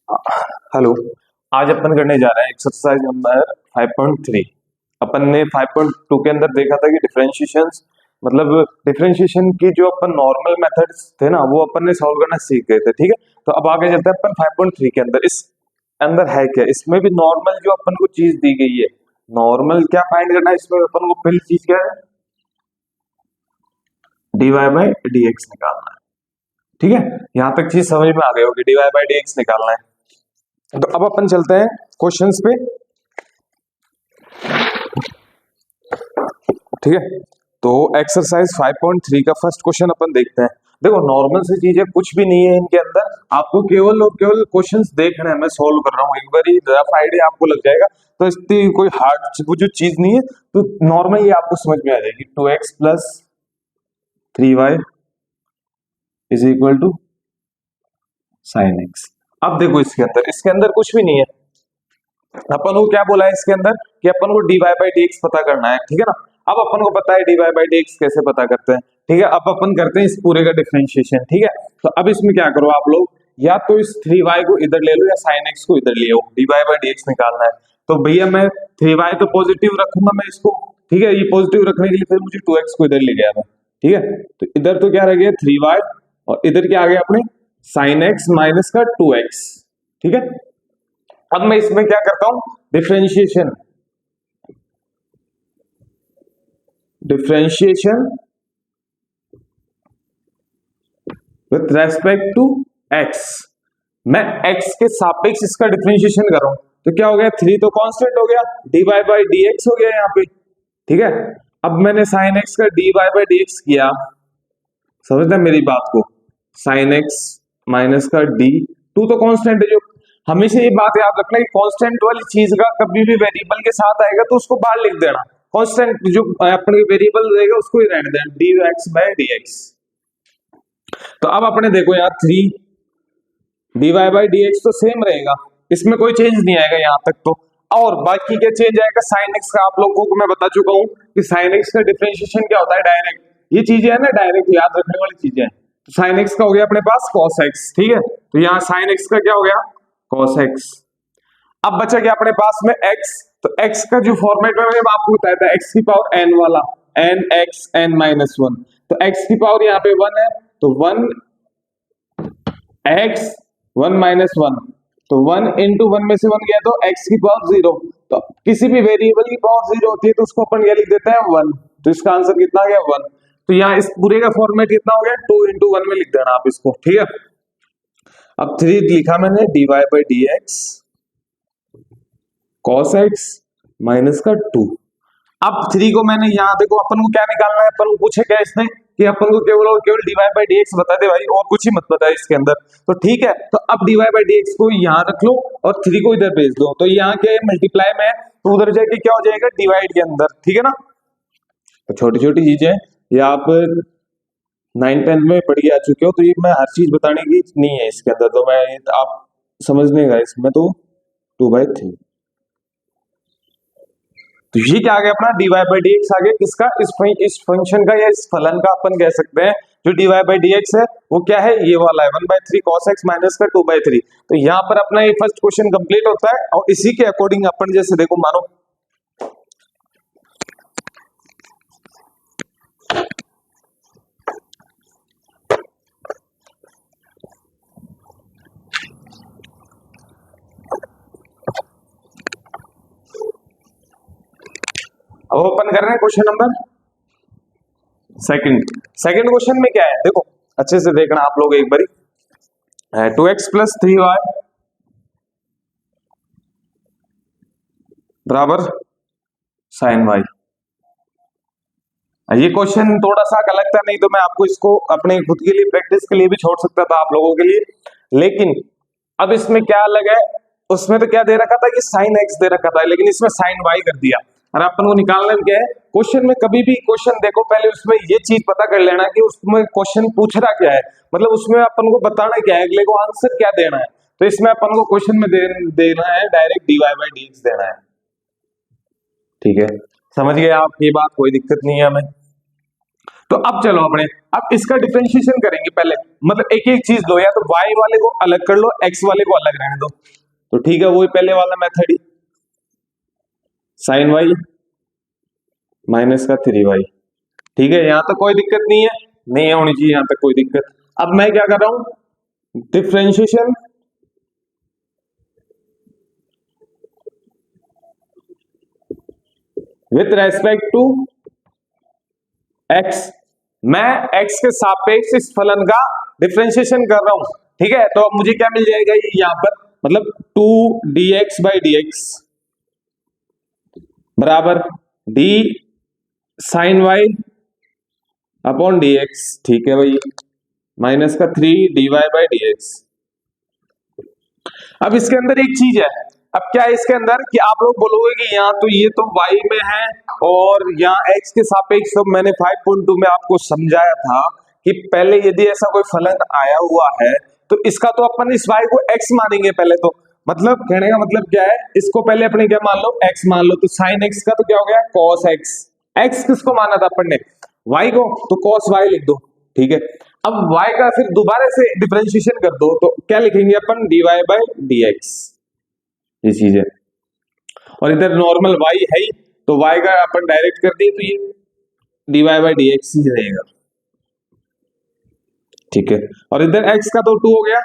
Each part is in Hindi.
हेलो। आज अपन करने जा रहे हैं एक्सरसाइज नंबर 5.3। अपन ने 5.2 के अंदर देखा था कि डिफरेंशिएशन मतलब डिफरेंशिएशन की जो अपन नॉर्मल मेथड्स थे ना वो अपन ने सॉल्व करना सीख गए थे। ठीक है, तो अब आगे चलते हैं अपन 5.3 के अंदर। इस अंदर है क्या, इसमें भी नॉर्मल जो अपन को चीज दी गई है, नॉर्मल क्या फाइंड करना है। इसमें अपन को पहली चीज क्या है, डीवाई बाई डी एक्स निकालना है। ठीक है, यहां तक चीज समझ में आ गई होगी, डीवाई बाई डी एक्स निकालना है। तो अब अपन चलते हैं क्वेश्चंस पे। ठीक है, तो एक्सरसाइज 5.3 का फर्स्ट क्वेश्चन अपन देखते हैं। देखो नॉर्मल सी चीज है, कुछ भी नहीं है इनके अंदर, आपको केवल और केवल क्वेश्चंस देखना है। मैं सॉल्व कर रहा हूँ, एक बार रफ आइडिया आपको लग जाएगा, तो इसकी कोई हार्ड वो जो चीज नहीं है, तो नॉर्मली आपको समझ में आ जाएगी। 2x plus 3y is equal to sine x. अब देखो इसके अंदर कुछ भी नहीं है। अपन को क्या बोला है इसके अंदर कि अपन को d y by d x पता करना है। ठीक है ना, अब अपन को पता है d y by d x कैसे पता करते हैं। ठीक है, अब अपन करते हैं इस पूरे का डिफरेंशिएशन। ठीक है, तो अब इसमें क्या करो आप लोग, या तो इस 3y को इधर ले लो या साइन एक्स को इधर ले लो। D y by d x निकालना है, तो भैया मैं 3y तो पॉजिटिव रखूंगा मैं इसको। ठीक है, ये पॉजिटिव रखने के लिए फिर मुझे 2x को इधर ले गया मैं। ठीक है, तो इधर तो क्या रह गया 3y, और इधर क्या आ गया अपने साइन एक्स माइनस का 2x। ठीक है, अब मैं इसमें क्या करता हूं, differentiation with respect to x। मैं x के सापेक्ष इसका डिफरेंशिएशन कर रहा हूं, तो क्या हो गया, 3 तो कांस्टेंट हो गया, dy बाई dx हो गया यहाँ पे। ठीक है, अब मैंने sin x का dy बाई dx किया, समझना मेरी बात को, sin x माइनस का d, 2 तो कांस्टेंट है। जो हमेशा ये बात याद रखना कि कांस्टेंट वाली चीज का कभी भी वेरिएबल के साथ आएगा तो उसको बाहर लिख देना। कांस्टेंट जो अपने वेरिएबल रहेगा उसको ही रहने देना, dx बाय dx। तो अब अपने देखो यार 3 dy बाई dx तो सेम रहेगा, इसमें कोई चेंज नहीं आएगा यहाँ तक तो। और बाकी क्या चेंज आएगा, sin x का आप लोगों को मैं बता चुका हूँ कि sin x का डिफरेंशिएशन क्या होता है, डायरेक्ट। ये चीजें है ना डायरेक्ट याद रखने वाली चीजें हैं। तो sin x का हो गया अपने पास cos x। ठीक है, तो यहाँ sin x का क्या हो गया cos x। अब बचा क्या अपने पास में x, तो x का जो फॉर्मेट में मैंने आपको बताया था x की पावर n वाला, n x n माइनस 1, तो x की पावर यहाँ पे 1 है, तो 1 x 1 माइनस 1, तो 1 इंटू 1 में से 1 गया तो x की पावर 0। तो किसी भी वेरिएबल की पावर 0 होती है तो उसको अपन क्या लिख देते हैं 1, तो इसका आंसर कितना आ गया 1। तो यहाँ इस पूरे का फॉर्मेट कितना हो गया, 2 इंटू 1 में लिख देना आप इसको। ठीक है, अब 3 लिखा मैंने dy by d x cos x minus का 2। अब 3 को मैंने यहाँ देखो, अपन को क्या निकालना है, अपन को पूछे क्या इसने कि अपन को केवल और केवल dy बाई डी एक्स बता दे भाई, और कुछ ही मत बताए इसके अंदर। तो ठीक है, तो अब dy बाई डी एक्स को यहाँ रख लो और 3 को इधर भेज दो, तो यहाँ के मल्टीप्लाई में तो उधर जाके क्या हो जाएगा डिवाइड के अंदर। ठीक है ना, तो छोटी छोटी चीजें ये आप 9-10 में पढ़ के आ चुके हो, तो ये मैं हर चीज बताने की नहीं है इसके अंदर, तो मैं आप समझने का इसमें तो 2/3। तो ये क्या आ गया अपना dy बाई डी एक्स आ गया किसका, इस फंक्शन का या इस फलन का अपन कह सकते हैं। जो dy बाई डी एक्स है वो क्या है, ये वाला है 1/3 cos x माइनस का 2/3। तो यहाँ पर अपना ये फर्स्ट क्वेश्चन कंप्लीट होता है, और इसी के अकॉर्डिंग अपन जैसे देखो मानो अब अपन कर रहे हैं क्वेश्चन नंबर सेकंड क्वेश्चन में क्या है देखो, अच्छे से देखना आप लोग एक बारी। 2x प्लस 3y बराबर साइन y। ये क्वेश्चन थोड़ा सा अलग था, नहीं तो मैं आपको इसको अपने खुद के लिए प्रैक्टिस के लिए भी छोड़ सकता था आप लोगों के लिए, लेकिन अब इसमें क्या अलग है, उसमें तो क्या दे रखा था कि साइन x दे रखा था, लेकिन इसमें साइन y कर दिया। और अपन को निकालना क्या है, क्वेश्चन में कभी भी क्वेश्चन देखो पहले उसमें ये चीज पता कर लेना कि उसमें क्वेश्चन पूछ रहा क्या है, मतलब उसमें अपन को बताना क्या है, अगले को आंसर क्या देना है। तो इसमें अपन को क्वेश्चन में देना है direct dy by d x देना है। ठीक है, समझ गए आप ये बात, कोई दिक्कत नहीं है हमें। तो अब चलो अपने अब इसका डिफरेंशिएशन करेंगे पहले, मतलब एक एक चीज लो, या तो y वाले को अलग कर लो, x वाले को अलग रहने दो। तो ठीक है, वही पहले वाला मेथड ही, साइन y माइनस का 3y। ठीक है, यहां तक कोई दिक्कत नहीं है, नहीं होनी चाहिए यहां तक कोई दिक्कत। अब मैं क्या कर रहा हूं, differentiation with respect to x। मैं x के सापेक्ष इस फलन का डिफरेंशिएशन कर रहा हूं। ठीक है, तो अब मुझे क्या मिल जाएगा, ये यहां पर मतलब 2 dx/dx बराबर d sine y upon dx। ठीक है भाई, माइनस का 3 dy/dx। अब इसके अंदर एक चीज है, अब क्या है इसके अंदर कि आप लोग बोलोगे कि यहाँ तो ये तो y में है और यहाँ x के सापेक्ष, तो मैंने 5.2 में आपको समझाया था कि पहले यदि ऐसा कोई फलन आया हुआ है तो इसका तो अपन इस y को x मानेंगे पहले। तो मतलब कहने का मतलब क्या है, इसको पहले अपने क्या मान लो, x मान लो, तो साइन x का तो क्या हो गया cos x। x किसको माना था अपन ने, y को, तो cos y लिख दो। ठीक है, अब y का फिर दोबारा से डिफरेंशिएशन कर दो, तो क्या लिखेंगे अपन, dy/dx, ये चीज है। और इधर नॉर्मल y है ही, तो y का अपन डायरेक्ट कर दिए, तो ये dy/dx ही रहेगा। ठीक है, और इधर x का तो 2 हो गया।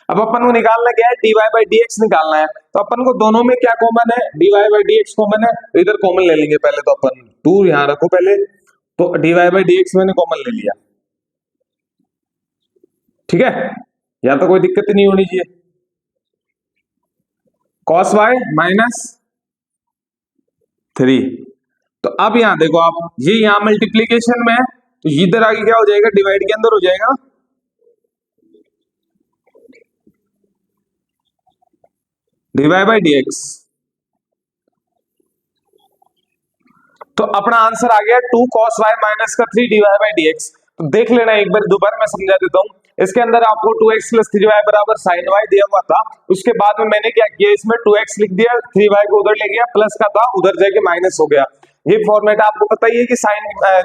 अब अपन को निकालना क्या है, dy/dx निकालना है। तो अपन को दोनों में क्या कॉमन है, dy/dx कॉमन है, तो इधर कॉमन ले लेंगे पहले। तो अपन 2 यहां रखो पहले, तो dy/dx मैंने कॉमन ले लिया। ठीक है, यहां तो कोई दिक्कत नहीं होनी चाहिए। cos y minus 3। तो अब यहां देखो आप, ये यहां मल्टीप्लीकेशन में है, तो इधर आगे क्या हो जाएगा, डिवाइड के अंदर हो जाएगा। dy/dx, तो अपना आंसर आ गया 2 cos y माइनस का 3 dy/dx। तो देख लेना एक बार, दोबारा मैं समझा देता हूं। इसके अंदर आपको 2x + 3y बराबर sin y दिया हुआ था। उसके बाद में मैंने क्या किया, इसमें 2x लिख दिया, 3y को उधर ले गया, प्लस का था उधर जाके माइनस हो गया। ये फॉर्मेट आपको पता ही है कि साइन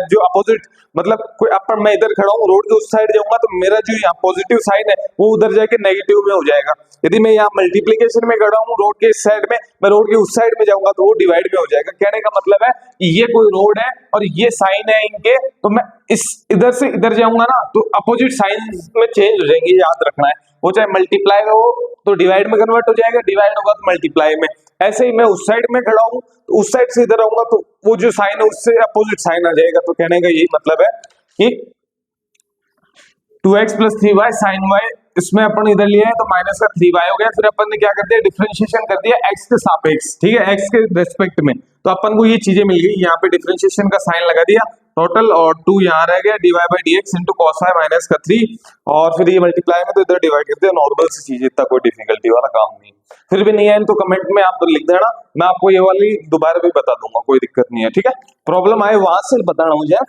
जो अपोजिट, मतलब कोई अपन, मैं इधर खड़ा हूँ, रोड के उस साइड जाऊंगा तो मेरा जो यहाँ पॉजिटिव साइन है वो उधर जाके नेगेटिव में हो जाएगा। यदि मैं यहाँ मल्टीप्लीकेशन में खड़ा हूँ रोड के इस साइड में, मैं रोड के उस साइड में जाऊंगा तो वो डिवाइड में हो जाएगा। कहने का मतलब है कि ये कोई रोड है और ये साइन है इनके, तो मैं इस इधर से इधर जाऊंगा ना तो अपोजिट साइन में चेंज हो जाएंगे, याद रखना है। वो चाहे मल्टीप्लाई हो तो डिवाइड में कन्वर्ट हो जाएगा, डिवाइड होगा तो मल्टीप्लाई में। ऐसे ही मैं उस साइड में खड़ा हूं तो उस साइड से इधर आऊंगा तो वो जो साइन है उससे अपोजिट साइन आ जाएगा। तो कहने का यही मतलब है कि 2x + 3y sin y, इसमें अपन इधर लिया है तो माइनस का 3y हो गया। फिर अपन ने क्या कर दिया, डिफरेंशिएशन कर दिया x के सापेक्ष। ठीक है, x के रेस्पेक्ट में, तो अपन को ये चीजें मिल गई। यहाँ पे डिफरेंशिएशन का साइन लगा दिया टोटल, और 2 यहाँ रह गया, dy/dx × cos y माइनस का 3, और फिर ये मल्टीप्लाई में तो इधर डिवाइड कर दिया। नॉर्मल सी चीज, इतना कोई डिफिकल्टी वाला काम नहीं। फिर भी नहीं आए तो कमेंट में आप लिख देना, मैं आपको ये वाली दोबारा भी बता दूंगा, कोई दिक्कत नहीं है। ठीक है, प्रॉब्लम आए वहां से बताना मुझे।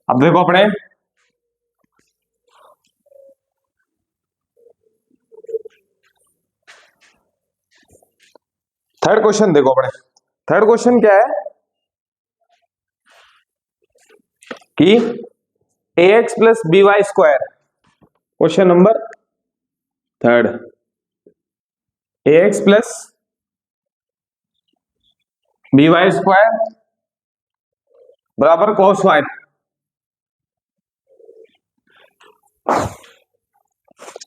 अब देखो अपने थर्ड क्वेश्चन, देखो अपने थर्ड क्वेश्चन क्या है कि ax + by², question number third, ax + by² बराबर cos y।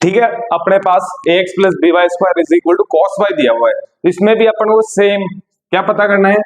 ठीक है, अपने पास ax + by² = cos y दिया हुआ है। इसमें भी अपन को सेम क्या पता करना है,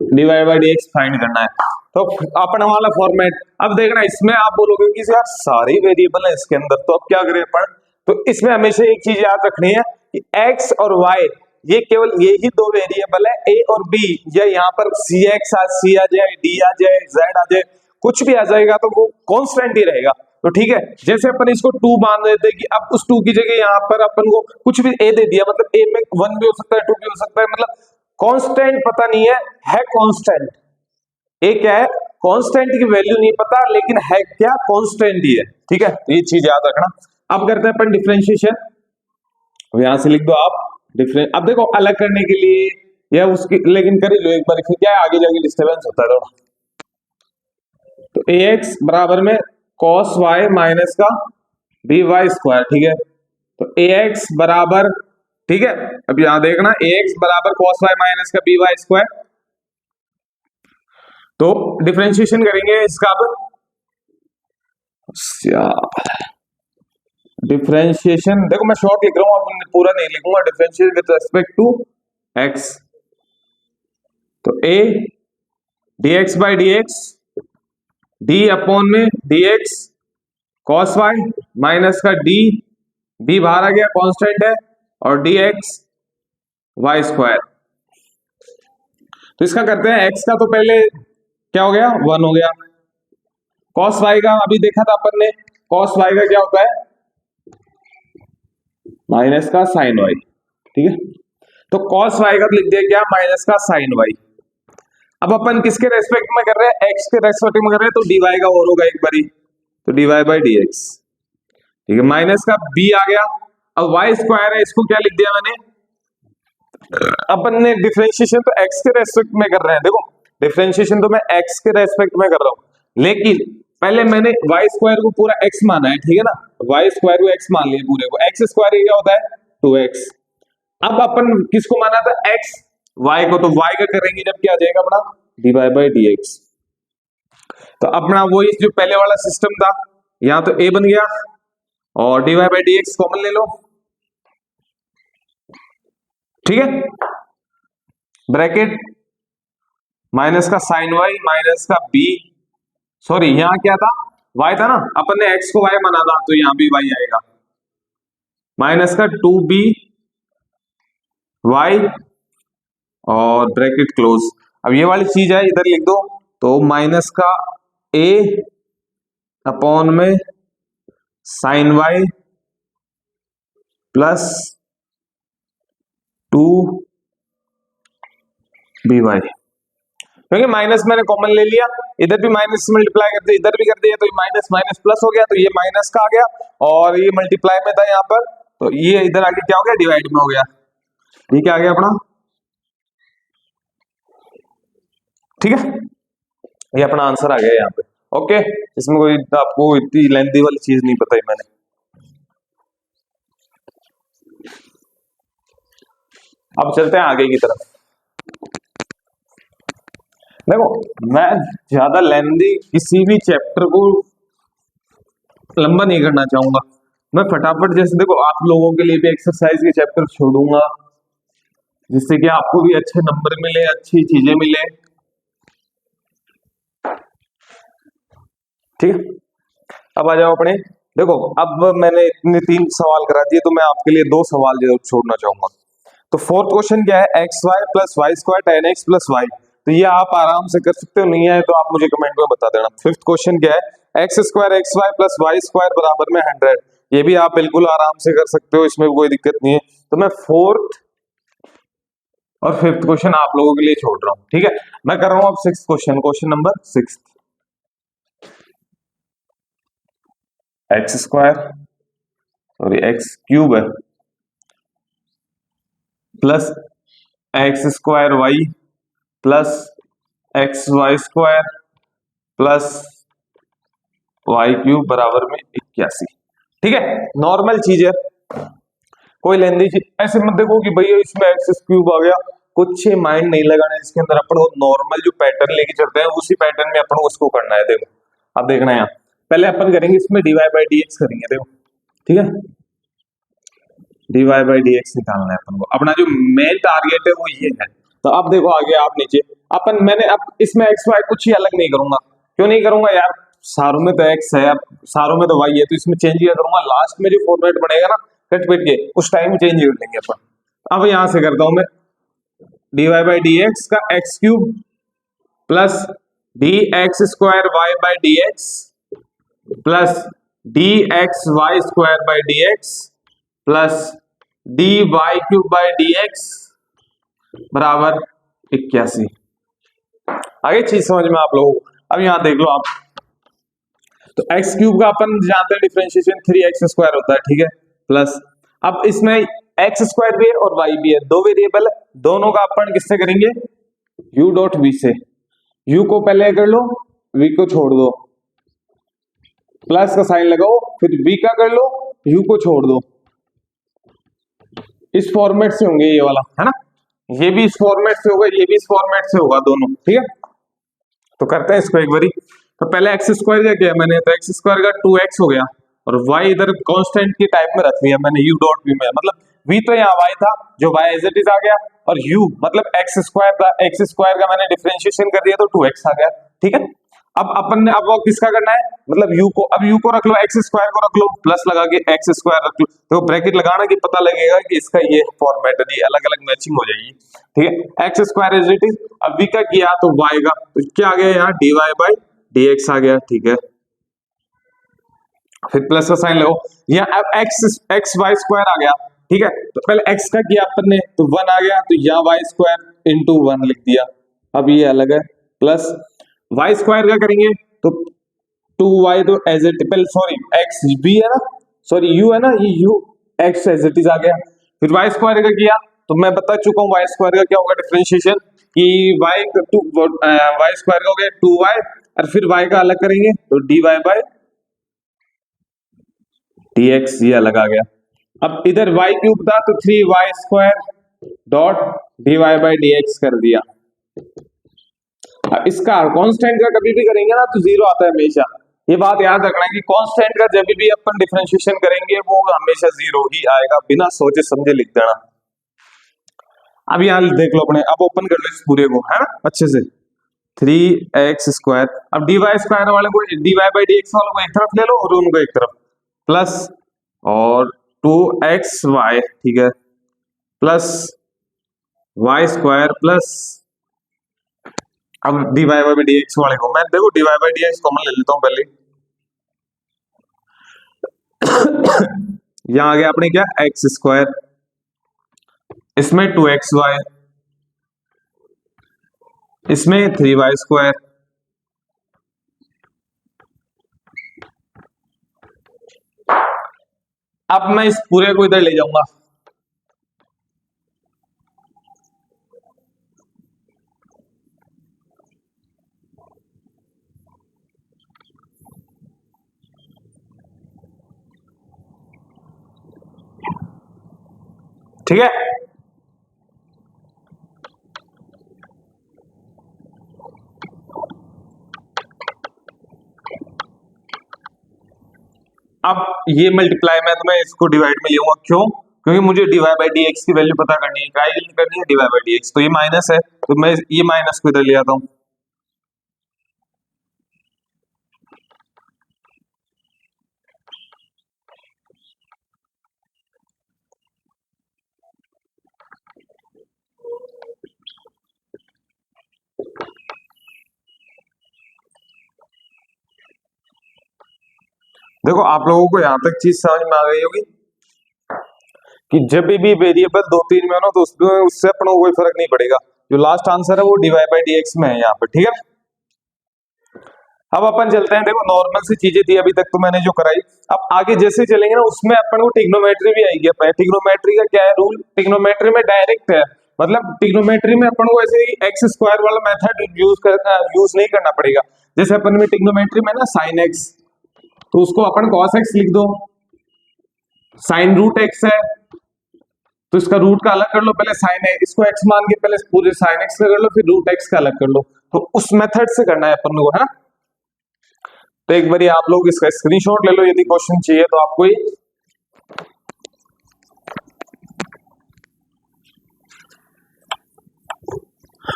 dy/dx फाइंड करना है। तो अपन वाला फॉर्मेट, अब देखना इसमें आप बोलोगे कि यार सारी वेरिएबल है इसके अंदर, तो अब क्या करें अपन। तो इसमें हमेशा एक चीज याद रखनी है कि x और y ये केवल ये ही दो वेरिएबल है, a और b, या यहाँ पर cx c आ जाए, d आ जाए, z आ जाए, कुछ भी आ जाएगा तो वो कांस्टेंट ही रहेगा। तो ठीक है, जैसे अपन इसको 2 मान देते कि अब उस 2 की जगह यहाँ पर अपन को कुछ भी a दे दिया, मतलब a में 1 भी हो सकता है, 2 भी हो सकता है, मतलब कांस्टेंट पता नहीं है कांस्टेंट। एक क्या है, कांस्टेंट की वैल्यू नहीं पता, लेकिन है क्या, कांस्टेंट ही है। ठीक है, ये चीज याद रखना। अब करते हैं अपन डिफरेंशिएशन। यहां से लिख दो आप अब देखो अलग करने के लिए या उसकी, लेकिन कर लो एक बार, फिर क्या है आगे जाके डिस्टर्बेंस होता है थोड़ा। तो ax बराबर में cos y माइनस का by स्क्वायर। ठीक है, तो ax बराबर, ठीक है, अब यहां देखना ax बराबर cos y माइनस का by स्क्वायर। तो डिफरेंशिएशन करेंगे इसका। अब डिफरेंशिएशन देखो मैं शॉर्ट लिख रहा हूं, पूरा नहीं लिखूंगा। Differentiation with respect to x, तो a dx by dx, d upon में dx cos y माइनस का d, b बाहर आ गया कांस्टेंट है, और dx y स्क्वायर। तो इसका करते हैं x का, तो पहले क्या हो गया 1 हो गया। cos y का अभी देखा था अपन ने, cos y का क्या होता है माइनस का sin y। ठीक है, तो cos y का लिख दिया क्या, माइनस का sin y। अब अपन किसके रेस्पेक्ट में कर रहे हैं, x के रेस्पेक्ट में कर रहे हैं, तो dy का और होगा एक बारी, तो dy बाई dx। ठीक है, माइनस का b आ गया। अब y स्क्वायर है, इसको क्या लिख दिया मैंने, अपन ने डिफरेंशिएशन तो x के रेस्पेक्ट में कर रहे हैं। देखो डिफरेंशिएशन तो मैं x के रेस्पेक्ट में कर रहा हूं, लेकिन पहले मैंने y स्क्वायर को पूरा x माना है। ठीक है ना, y स्क्वायर को x मान लिया पूरे को, x स्क्वायर क्या होता है 2x। अब अपन किसको माना था, x, y को, तो y का करेंगे जब क्या आ जाएगा अपना dy बाई dx। तो अपना वही जो पहले वाला सिस्टम था, यहां तो a बन गया और dy बाई dx कॉमन ले लो। ठीक है, ब्रैकेट माइनस का sin y माइनस का b, सॉरी यहां क्या था y था ना, अपन ने x को y माना था, तो यहां भी y आएगा, माइनस का 2b y और ब्रैकेट क्लोज। अब ये वाली चीज है इधर लिख दो, तो माइनस का a अपॉन में sin y प्लस 2by, क्योंकि माइनस मैंने कॉमन ले लिया, इधर भी माइनस से मल्टीप्लाई कर दिया, इधर भी कर दिया, तो ये माइनस माइनस प्लस हो गया, तो ये माइनस का आ गया, और ये मल्टीप्लाई में था यहाँ पर, तो ये इधर आगे क्या हो गया, डिवाइड में हो गया। ये क्या आ गया अपना, ठीक है, ये अपना आंसर आ गया यहाँ पे। ओके, इसमें कोई आपको इतनी लेंथी वाली चीज नहीं बताई मैंने। अब चलते हैं आगे की तरफ। देखो मैं ज्यादा लेंथी किसी भी चैप्टर को लंबा नहीं करना चाहूंगा, मैं फटाफट, जैसे देखो आप लोगों के लिए भी एक्सरसाइज के चैप्टर छोड़ूंगा, जिससे कि आपको भी अच्छे नंबर मिले, अच्छी चीजें मिले। ठीक है, अब आ जाओ अपने, देखो अब मैंने इतने 3 सवाल करा दिए, तो मैं आपके लिए 2 सवाल जरूर छोड़ना चाहूंगा। तो फोर्थ क्वेश्चन क्या है, x y plus y square ten x plus y, तो ये आप आराम से कर सकते हो, नहीं है तो आप मुझे कमेंट में बता देना। फिफ्थ क्वेश्चन क्या है, x square x y plus y square बराबर में 100, ये भी आप बिल्कुल आराम से कर सकते हो, इसमें कोई दिक्कत नहीं है। तो मैं फोर्थ और फिफ्थ क्वेश्चन आप लोगों के लिए छोड़ रहा हूं। ठीक है, मैं कर रहा हूं अब sixth question, question number 6। X square, sorry x cube है, plus x square y plus x y square plus y cube बराबर में 81। ठीक है, नॉर्मल चीज है, कोई लेंदी चीज ऐसे मत देखो कि भैया इसमें एक्स क्यूब आ गया, कुछ माइंड नहीं लगाना इसके अंदर। अपन को नॉर्मल जो पैटर्न लेके चलते हैं उसी पैटर्न में अपन को उसको करना है। देखो अब देखना है, यहाँ पहले अपन करेंगे इसमें dy बाई dx करेंगे। देखो ठीक है, dy बाई dx निकालना है अपन को, अपना जो मेन टारगेट है वो ये है। तो अब देखो आगे आप नीचे अपन, मैंने अब इसमें एक्स वाई कुछ ही अलग नहीं करूंगा। क्यों नहीं करूंगा यार, सारों में तो एक्स है, अब सारों में तो वाई है, तो इसमें चेंज किया करूंगा। लास्ट में जो फॉर्मेट बनेगा ना कट पिट के, उस टाइम चेंज कर लेंगे अपन। अब यहां से करता हूं मैं dy बाई dx का x cube plus dx square y by dx plus dx y square by dx plus dy cube by dx बराबर 81। आगे चीज समझ में आप लोगों को। अब यहाँ देख लो आप, तो एक्स क्यूब का अपन जानते हैं डिफरेंशिएशन 3x² होता है, ठीक है, प्लस अब इसमें x² भी है और y भी है, दो वेरिएबल है, दोनों का अपन किससे करेंगे, u डॉट v से। u को पहले कर लो, v को छोड़ दो, प्लस का साइन लगाओ, फिर v का कर लो, u को छोड़ दो। इस फॉर्मेट से होंगे ये वाला, है ना, ये भी इस फॉर्मेट से होगा, ये भी इस फॉर्मेट से होगा, दोनों, ठीक है। तो करते हैं इसको एक बारी। तो पहले x² का किया मैंने, तो x² का 2x हो गया, और y इधर कांस्टेंट की टाइप में रख लिया मैंने u डॉट v में, मतलब v तो यहाँ y था, जो y एज इट इज आ गया, और u मतलब x² का मैंने डिफरेंशिएशन कर दिया तो 2x आ गया, ठीक है। अब अपन ने अब वो किसका करना है, मतलब u को, अब u को रख लो, x² को रख लो, प्लस लगा के x² रख लो, तो ब्रैकेट लगाना कि पता लगेगा कि इसका ये फॉर्मेट है, अलग अलग मैचिंग हो जाएगी, ठीक है। x² इज इट इज, अब v का किया तो y का, तो क्या आ गया यहाँ dy बाई dx आ गया, ठीक है। फिर प्लस का साइन लगाओ, यहाँ अब xy² आ गया, ठीक है। तो पहले x का किया अपन ने तो 1 आ गया, तो यहाँ y² इंटू 1 लिख दिया, अब ये अलग है, प्लस y² का करेंगे तो 2y, तो एज इट पहले सॉरी x भी है ना, सॉरी u है ना, ये u x as it is आ गया। फिर y² का किया तो मैं बता चुका हूँ y² का क्या होगा डिफरेंशिएशन, कि y² का हो गया 2y, और फिर y का अलग करेंगे तो dy बाय dx, ये अलग आ गया। अब इधर y क्यूब था तो 3y² dot dy bye dx कर दिया। अब इसका कांस्टेंट का कभी भी करेंगे ना तो 0 आता है हमेशा, ये बात याद रखना कि कांस्टेंट का जब भी अपन डिफरेंशिएशन करेंगे वो हमेशा 0 ही आएगा, बिना सोचे समझे लिख देना। अब यहाँ देख लो अपने, अब ओपन कर लो इस पूरे को, है ना, अच्छे से, 3x², अब dy² वाले को, dy बाय dx वालों को एक तरफ ले लो और उनको एक तरफ, प्लस और 2xy, ठीक है, प्लस y² प्लस, अब dy बाय dx वाले को मैं देखो dy बाय dx कॉमन ले लेता हूं पहले। यहां आ गया अपने क्या x², इसमें 2xy, इसमें 3y², अब मैं इस पूरे को इधर ले जाऊंगा, ठीक है। अब ये मल्टीप्लाई मैं तुम्हें इसको डिवाइड में लूंगा, क्यों, क्योंकि मुझे dy बाय dx की वैल्यू पता करनी है, क्या करनी है, dy बाय dx, तो ये माइनस है तो मैं ये माइनस को इधर ले आता हूं। देखो आप लोगों को यहां तक चीज समझ में आ गई होगी कि जब भी वेरिएबल 2-3 में हो ना तो उससे अपन को कोई फर्क नहीं पड़ेगा, जो लास्ट आंसर है वो dy बाय dx में है यहाँ पे, ठीक है। अब अपन चलते हैं, देखो नॉर्मल सी चीजें थी अभी तक तो मैंने जो कराई, अब आगे जैसे चलेंगे ना उसमें अपन को ट्रिग्नोमेट्री भी आएगी। अपने ट्रिग्नोमेट्री का क्या है रूल, ट्रिग्नोमेट्री में डायरेक्ट है, मतलब ट्रिग्नोमेट्री में अपन को ऐसे ही x² वाला मेथड यूज नहीं करना पड़ेगा। जैसे अपन में ट्रिग्नोमेट्री में ना sin x, तो उसको अपन cos x लिख दो, sin रूट x है तो इसका रूट का अलग कर लो, पहले sin x, इसको x मान के पहले पूरे sin x का कर लो, फिर रूट x का अलग कर लो, तो उस मेथड से करना है अपन को, है ना। तो एक बार आप लोग इसका स्क्रीनशॉट ले लो यदि क्वेश्चन चाहिए तो आपको ही।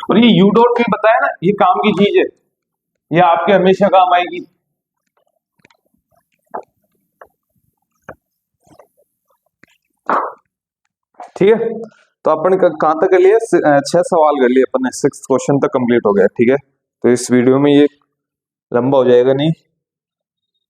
और ये u डॉट भी बताया ना, ये काम की चीज है, ये आपके हमेशा काम आएगी। ठीक है, तो अपन कहां तक कर लिया, 6 सवाल कर लिए अपन ने, 6th क्वेश्चन तक कंप्लीट हो गया, ठीक है। तो इस वीडियो में ये लंबा हो जाएगा नहीं,